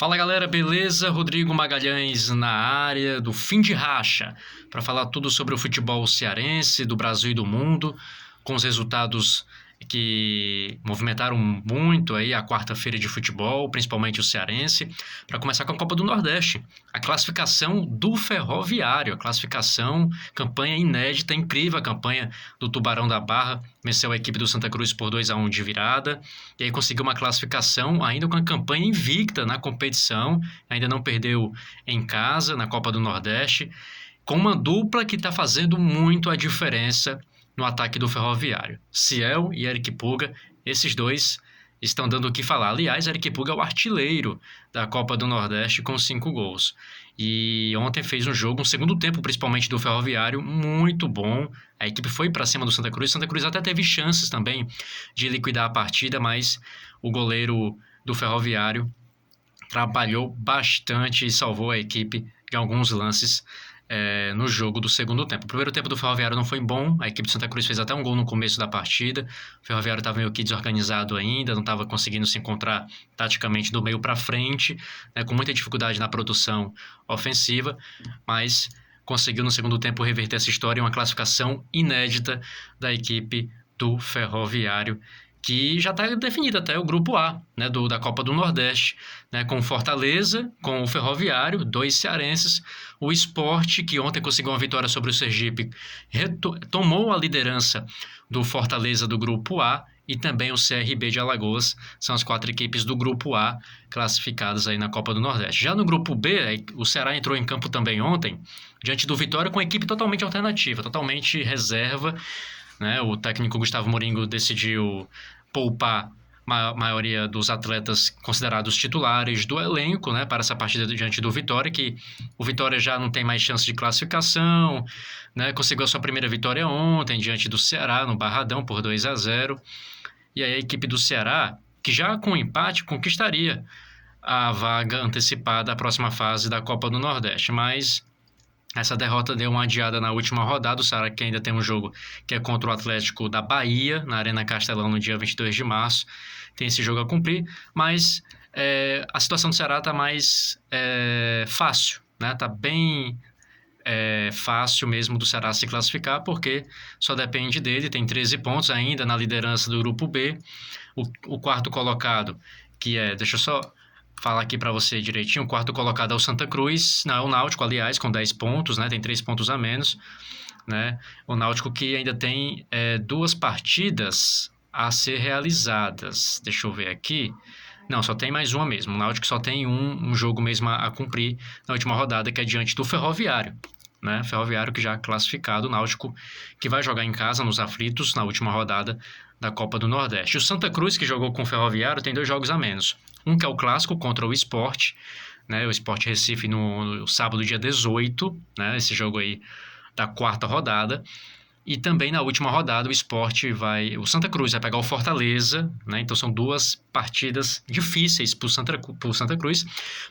Fala galera, beleza? Rodrigo Magalhães na área do Fim de Racha para falar tudo sobre o futebol cearense, do Brasil e do mundo, com os resultados que movimentaram muito aí a quarta-feira de futebol, principalmente o cearense, para começar com a Copa do Nordeste, a classificação do Ferroviário, a classificação, campanha inédita, incrível a campanha do Tubarão da Barra, venceu a equipe do Santa Cruz por 2-1 de virada, e aí conseguiu uma classificação ainda com a campanha invicta na competição, ainda não perdeu em casa na Copa do Nordeste, com uma dupla que está fazendo muito a diferença no ataque do Ferroviário. Ciel e Eric Puga, esses dois estão dando o que falar. Aliás, Eric Puga é o artilheiro da Copa do Nordeste com 5 gols. E ontem fez um jogo, um segundo tempo, principalmente do Ferroviário, muito bom. A equipe foi para cima do Santa Cruz. Santa Cruz até teve chances também de liquidar a partida, mas o goleiro do Ferroviário trabalhou bastante e salvou a equipe de alguns lances no jogo do segundo tempo. O primeiro tempo do Ferroviário não foi bom, a equipe do Santa Cruz fez até um gol no começo da partida, o Ferroviário estava meio que desorganizado ainda, não estava conseguindo se encontrar taticamente do meio para frente, né, com muita dificuldade na produção ofensiva, mas conseguiu no segundo tempo reverter essa história em uma classificação inédita da equipe do Ferroviário, que já está definido até o grupo A, né, da Copa do Nordeste, né, com o Fortaleza, com o Ferroviário, 2 cearenses, o Sport, que ontem conseguiu uma vitória sobre o Sergipe, tomou a liderança do Fortaleza do grupo A, e também o CRB de Alagoas, são as 4 equipes do grupo A classificadas aí na Copa do Nordeste. Já no grupo B, o Ceará entrou em campo também ontem, diante do Vitória, com uma equipe totalmente alternativa, totalmente reserva, né? O técnico Gustavo Moringo decidiu poupar a maioria dos atletas considerados titulares do elenco, né, para essa partida diante do Vitória, que o Vitória já não tem mais chance de classificação, né, conseguiu a sua primeira vitória ontem diante do Ceará no Barradão por 2-0, e aí a equipe do Ceará, que já com empate conquistaria a vaga antecipada à próxima fase da Copa do Nordeste, mas essa derrota deu uma adiada na última rodada. O Ceará que ainda tem um jogo que é contra o Atlético da Bahia, na Arena Castelão, no dia 22 de março. Tem esse jogo a cumprir, mas a situação do Ceará está mais fácil, né? Está bem fácil mesmo do Ceará se classificar, porque só depende dele, tem 13 pontos ainda na liderança do Grupo B. O quarto colocado, que deixa eu só falar aqui para você direitinho, o quarto colocado é o Santa Cruz, não, é o Náutico, aliás, com 10 pontos, né, tem 3 pontos a menos, né, o Náutico que ainda tem 2 partidas a ser realizadas, deixa eu ver aqui, não, só tem mais uma mesmo, o Náutico só tem um jogo mesmo a cumprir na última rodada, que é diante do Ferroviário, né, Ferroviário que já é classificado, o Náutico que vai jogar em casa nos aflitos na última rodada da Copa do Nordeste. O Santa Cruz, que jogou com o Ferroviário, tem 2 jogos a menos. Um que é o clássico contra o Sport, né? O Sport Recife no sábado, dia 18, né? Esse jogo aí da 4ª rodada. E também na última rodada o Santa Cruz vai pegar o Fortaleza, né? Então são 2 partidas difíceis para o Santa Cruz,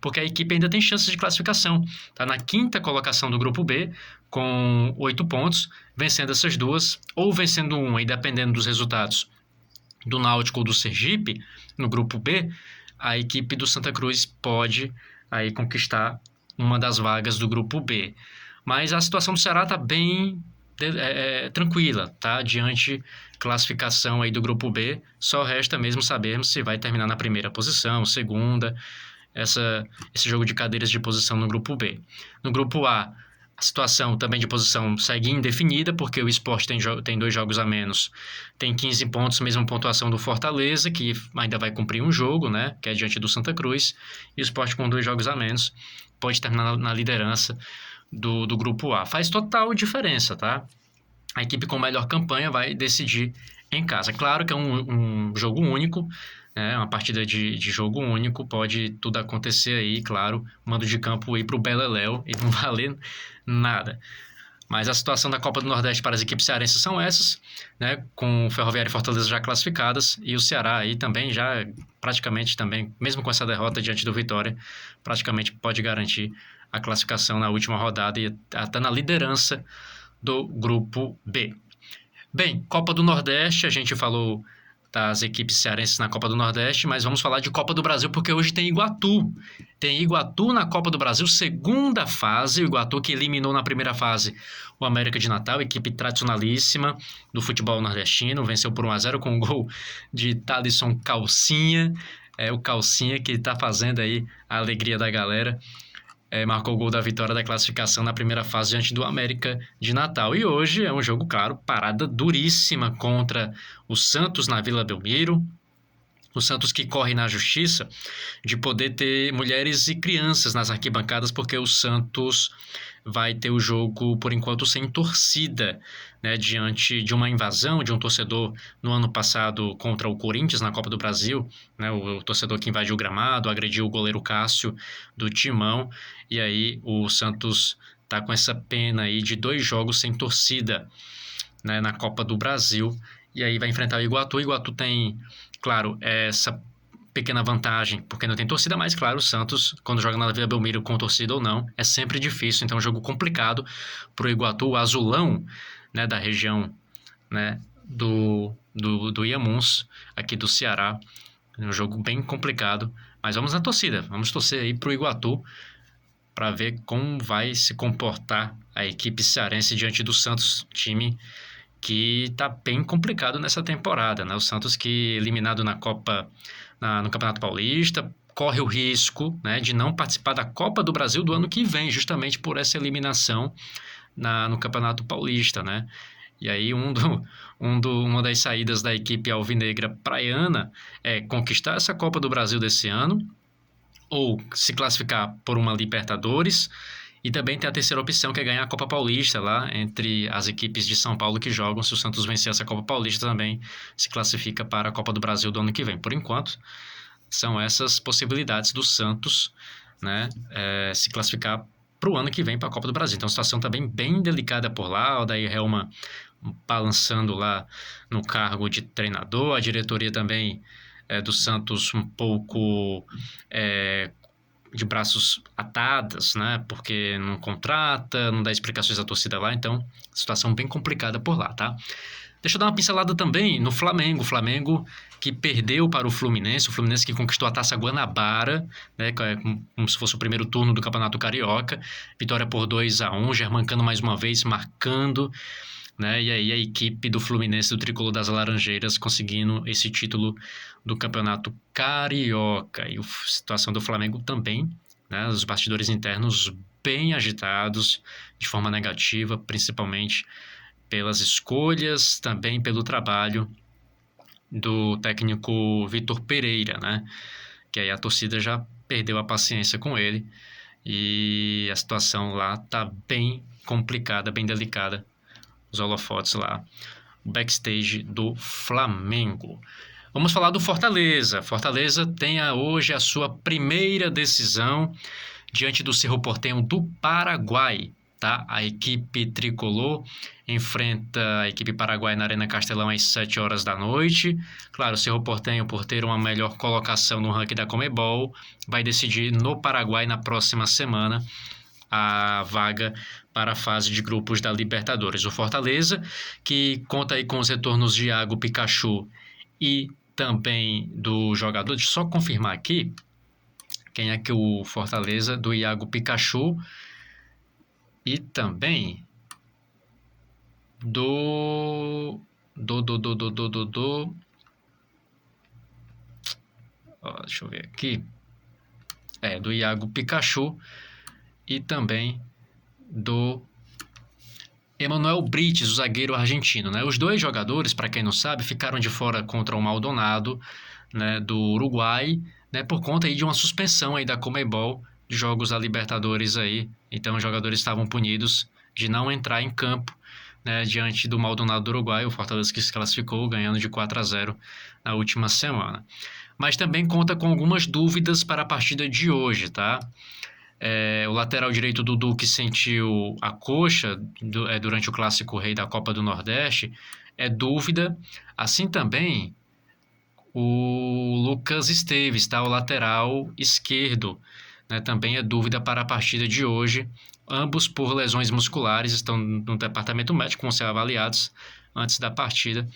porque a equipe ainda tem chances de classificação. Está na 5ª colocação do Grupo B, com 8 pontos, vencendo essas 2, ou vencendo uma, e dependendo dos resultados do Náutico ou do Sergipe, no Grupo B, a equipe do Santa Cruz pode aí conquistar uma das vagas do Grupo B. Mas a situação do Ceará está bem tranquila, tá? Diante classificação aí do Grupo B, só resta mesmo sabermos se vai terminar na primeira posição, segunda, esse jogo de cadeiras de posição no Grupo B. No Grupo A, a situação também de posição segue indefinida, porque o Sport tem 2 jogos a menos, tem 15 pontos, mesma pontuação do Fortaleza, que ainda vai cumprir um jogo, né, que é diante do Santa Cruz, e o Sport com 2 jogos a menos pode terminar na liderança do Grupo A. Faz total diferença, tá? A equipe com melhor campanha vai decidir em casa. Claro que é um jogo único, né? Uma partida de jogo único, pode tudo acontecer aí, claro, mando de campo ir para o Beleléu e não valer nada. Mas a situação da Copa do Nordeste para as equipes cearenses são essas, né? Com o Ferroviário e Fortaleza já classificadas, e o Ceará aí também já praticamente também, mesmo com essa derrota diante do Vitória, praticamente pode garantir a classificação na última rodada e está na liderança do Grupo B. Bem, Copa do Nordeste, a gente falou das equipes cearenses na Copa do Nordeste, mas vamos falar de Copa do Brasil, porque hoje tem Iguatu. Tem Iguatu na Copa do Brasil, segunda fase. O Iguatu que eliminou na primeira fase o América de Natal, equipe tradicionalíssima do futebol nordestino. Venceu por 1-0 com um gol de Thalisson Calcinha. É o Calcinha que está fazendo aí a alegria da galera. Marcou o gol da vitória da classificação na primeira fase diante do América de Natal. E hoje é um jogo, claro, parada duríssima contra o Santos na Vila Belmiro. O Santos que corre na justiça de poder ter mulheres e crianças nas arquibancadas, porque o Santos vai ter o jogo, por enquanto, sem torcida, né, diante de uma invasão de um torcedor no ano passado contra o Corinthians na Copa do Brasil, né, o torcedor que invadiu o gramado, agrediu o goleiro Cássio do Timão, e aí o Santos está com essa pena aí de 2 jogos sem torcida, né, na Copa do Brasil, e aí vai enfrentar o Iguatu. O Iguatu tem, claro, essa pequena vantagem, porque não tem torcida, mas claro, o Santos, quando joga na Vila Belmiro com torcida ou não, é sempre difícil, então é um jogo complicado para o Iguatu, o azulão, né, da região, né, do Iamuns, aqui do Ceará. É um jogo bem complicado, mas vamos na torcida, vamos torcer aí para o Iguatu, para ver como vai se comportar a equipe cearense diante do Santos, time que está bem complicado nessa temporada, né? O Santos que, eliminado na Copa, no Campeonato Paulista, corre o risco, né, de não participar da Copa do Brasil do ano que vem, justamente por essa eliminação no Campeonato Paulista, né? E aí uma das saídas da equipe alvinegra praiana é conquistar essa Copa do Brasil desse ano, ou se classificar por uma Libertadores. E também tem a terceira opção, que é ganhar a Copa Paulista lá entre as equipes de São Paulo que jogam. Se o Santos vencer essa Copa Paulista, também se classifica para a Copa do Brasil do ano que vem. Por enquanto, são essas possibilidades do Santos, né, se classificar para o ano que vem para a Copa do Brasil. Então, a situação também bem delicada por lá. O Odair Hellmann balançando lá no cargo de treinador. A diretoria também do Santos um pouco de braços atadas, né? Porque não contrata, não dá explicações à torcida lá, então situação bem complicada por lá, tá? Deixa eu dar uma pincelada também no Flamengo. O Flamengo que perdeu para o Fluminense que conquistou a Taça Guanabara, né? Como se fosse o primeiro turno do Campeonato Carioca. Vitória por 2-1, Germancano mais uma vez marcando, né? E aí a equipe do Fluminense, do Tricolor das Laranjeiras, conseguindo esse título do Campeonato Carioca. E a situação do Flamengo também, né? Os bastidores internos bem agitados, de forma negativa, principalmente pelas escolhas, também pelo trabalho do técnico Vitor Pereira, né? Que aí a torcida já perdeu a paciência com ele e a situação lá tá bem complicada, bem delicada. Os holofotes lá, o backstage do Flamengo. Vamos falar do Fortaleza. Fortaleza tem hoje a sua primeira decisão diante do Cerro Porteño do Paraguai, tá? A equipe tricolor enfrenta a equipe paraguaia na Arena Castelão às 7 horas da noite. Claro, o Cerro Porteño, por ter uma melhor colocação no ranking da Conmebol, vai decidir no Paraguai na próxima semana a vaga para a fase de grupos da Libertadores. O Fortaleza, que conta aí com os retornos de Iago Pikachu e também do jogador, deixa eu só confirmar aqui quem é que o Fortaleza, do Iago Pikachu e também deixa eu ver aqui, do Iago Pikachu e também do Emanuel Brites, o zagueiro argentino, né? Os dois jogadores, para quem não sabe, ficaram de fora contra o Maldonado, né, do Uruguai, né, por conta aí de uma suspensão aí da Conmebol de jogos da Libertadores aí. Então os jogadores estavam punidos de não entrar em campo, né, diante do Maldonado do Uruguai, o Fortaleza que se classificou ganhando de 4-0 na última semana. Mas também conta com algumas dúvidas para a partida de hoje, tá? O lateral direito Dudu, que sentiu a coxa durante o Clássico Rei da Copa do Nordeste, é dúvida. Assim também o Lucas Esteves, tá? O lateral esquerdo, né? Também é dúvida para a partida de hoje. Ambos por lesões musculares estão no departamento médico, vão ser avaliados antes da partida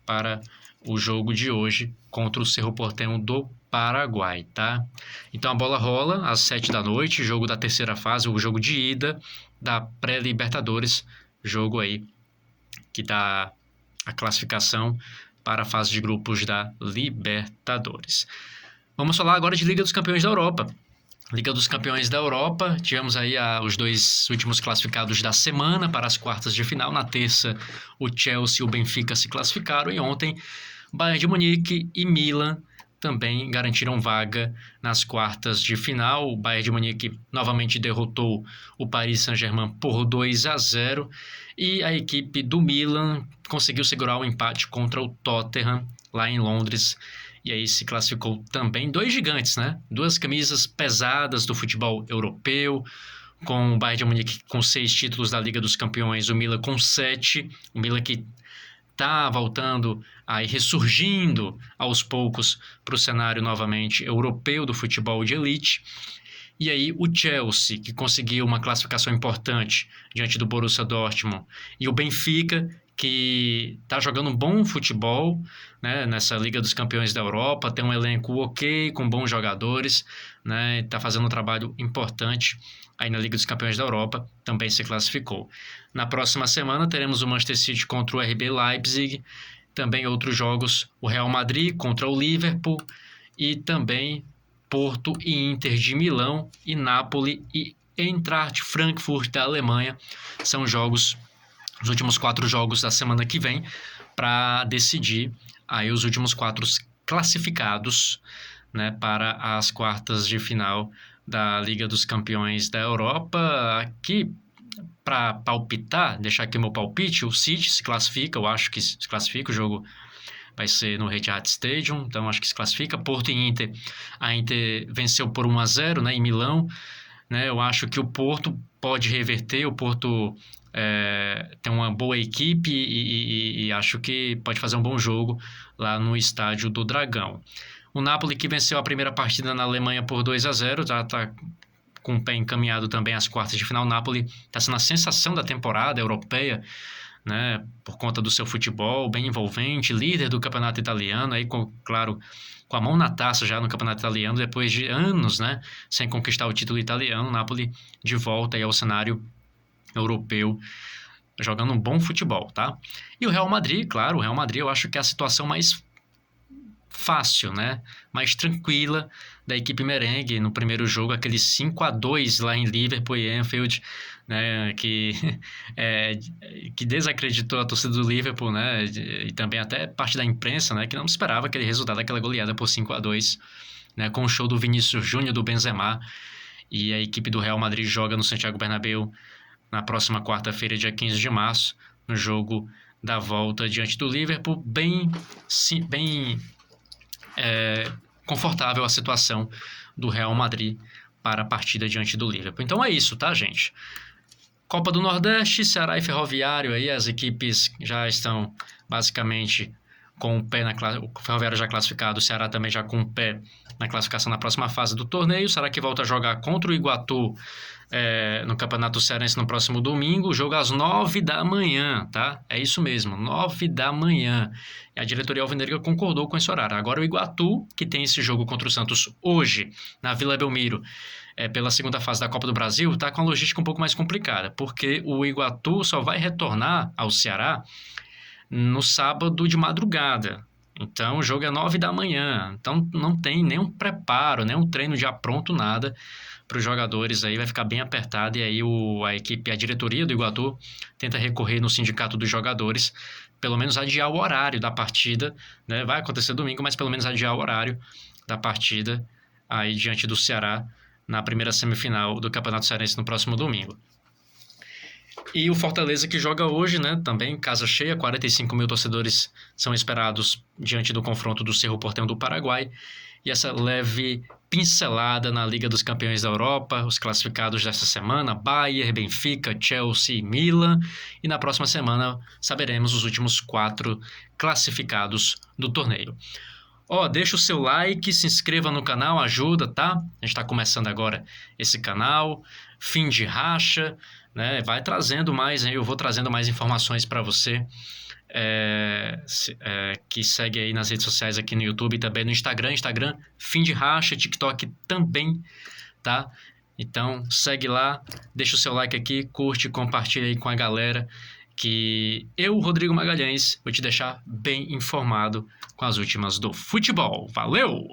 para o jogo de hoje contra o Cerro Porteño do Paraguai, tá? Então a bola rola às 7 da noite, jogo da terceira fase, o jogo de ida da pré-Libertadores, jogo aí que dá a classificação para a fase de grupos da Libertadores. Vamos falar agora de Liga dos Campeões da Europa. Liga dos Campeões da Europa, tivemos aí os dois últimos classificados da semana para as quartas de final. Na terça, o Chelsea e o Benfica se classificaram, e ontem, Bayern de Munique e Milan também garantiram vaga nas quartas de final. O Bayern de Munique novamente derrotou o Paris Saint-Germain por 2-0, e a equipe do Milan conseguiu segurar o empate contra o Tottenham lá em Londres. E aí se classificou também dois gigantes, né? Duas camisas pesadas do futebol europeu, com o Bayern de Munique com 6 títulos da Liga dos Campeões, o Milan com 7. O Milan que está voltando, aí ressurgindo aos poucos para o cenário novamente europeu do futebol de elite. E aí o Chelsea, que conseguiu uma classificação importante diante do Borussia Dortmund, e o Benfica, que está jogando um bom futebol, né, nessa Liga dos Campeões da Europa, tem um elenco ok, com bons jogadores, né, está fazendo um trabalho importante aí na Liga dos Campeões da Europa, também se classificou. Na próxima semana teremos o Manchester City contra o RB Leipzig, também outros jogos, o Real Madrid contra o Liverpool, e também Porto e Inter de Milão, e Napoli e Eintracht Frankfurt da Alemanha. São jogos, os últimos 4 jogos da semana que vem, para decidir aí os últimos 4 classificados, né, para as quartas de final da Liga dos Campeões da Europa. Aqui, para palpitar, deixar aqui o meu palpite, o City se classifica, eu acho que se classifica, o jogo vai ser no Etihad Stadium, então acho que se classifica. Porto e Inter, a Inter venceu por 1-0, né, em Milão, né, eu acho que o Porto pode reverter, o Porto tem uma boa equipe e acho que pode fazer um bom jogo lá no estádio do Dragão. O Napoli, que venceu a primeira partida na Alemanha por 2-0, já está com o pé encaminhado também às quartas de final. O Napoli está sendo a sensação da temporada europeia, né, por conta do seu futebol bem envolvente, líder do campeonato italiano, aí claro, com a mão na taça já no campeonato italiano, depois de anos, né, sem conquistar o título italiano. O Napoli de volta aí ao cenário europeu, jogando um bom futebol, tá? E o Real Madrid, claro, o Real Madrid eu acho que é a situação mais fácil, né? Mais tranquila da equipe merengue no primeiro jogo, aquele 5-2 lá em Liverpool e Anfield, né? Que desacreditou a torcida do Liverpool, né? E também até parte da imprensa, né? Que não esperava aquele resultado, aquela goleada por 5-2, né? Com o show do Vinícius Júnior, do Benzema. E a equipe do Real Madrid joga no Santiago Bernabéu na próxima quarta-feira, dia 15 de março, no jogo da volta diante do Liverpool. Bem confortável a situação do Real Madrid para a partida diante do Liverpool. Então é isso, tá, gente? Copa do Nordeste, Ceará e Ferroviário, aí as equipes já estão basicamente com o pé o Ferroviário já classificado, o Ceará também já com o pé na classificação na próxima fase do torneio. Será que volta a jogar contra o Iguatu no Campeonato Cearense no próximo domingo? Jogo às 9 da manhã, tá? É isso mesmo, 9 da manhã. E a diretoria alvinegra concordou com esse horário. Agora o Iguatu, que tem esse jogo contra o Santos hoje, na Vila Belmiro, pela segunda fase da Copa do Brasil, está com a logística um pouco mais complicada, porque o Iguatu só vai retornar ao Ceará no sábado de madrugada. Então o jogo é 9 da manhã. Então não tem nenhum preparo, nenhum treino já pronto, nada para os jogadores. Aí vai ficar bem apertado. E aí a diretoria do Iguatu tenta recorrer no sindicato dos jogadores, pelo menos adiar o horário da partida, né? Vai acontecer domingo, mas pelo menos adiar o horário da partida aí diante do Ceará na primeira semifinal do Campeonato Cearense no próximo domingo. E o Fortaleza, que joga hoje, né, também casa cheia, 45 mil torcedores são esperados diante do confronto do Cerro Porteño do Paraguai. E essa leve pincelada na Liga dos Campeões da Europa, os classificados dessa semana: Bayern, Benfica, Chelsea e Milan. E na próxima semana saberemos os últimos 4 classificados do torneio. Ó, deixa o seu like, se inscreva no canal, ajuda, tá? A gente tá começando agora esse canal, Fim de Racha, né? Vai trazendo mais, eu vou trazendo mais informações para você. Que segue aí nas redes sociais aqui no YouTube e também no Instagram, Fim de Racha, TikTok também, tá? Então segue lá, deixa o seu like aqui, curte, compartilha aí com a galera, que eu, Rodrigo Magalhães, vou te deixar bem informado com as últimas do futebol. Valeu!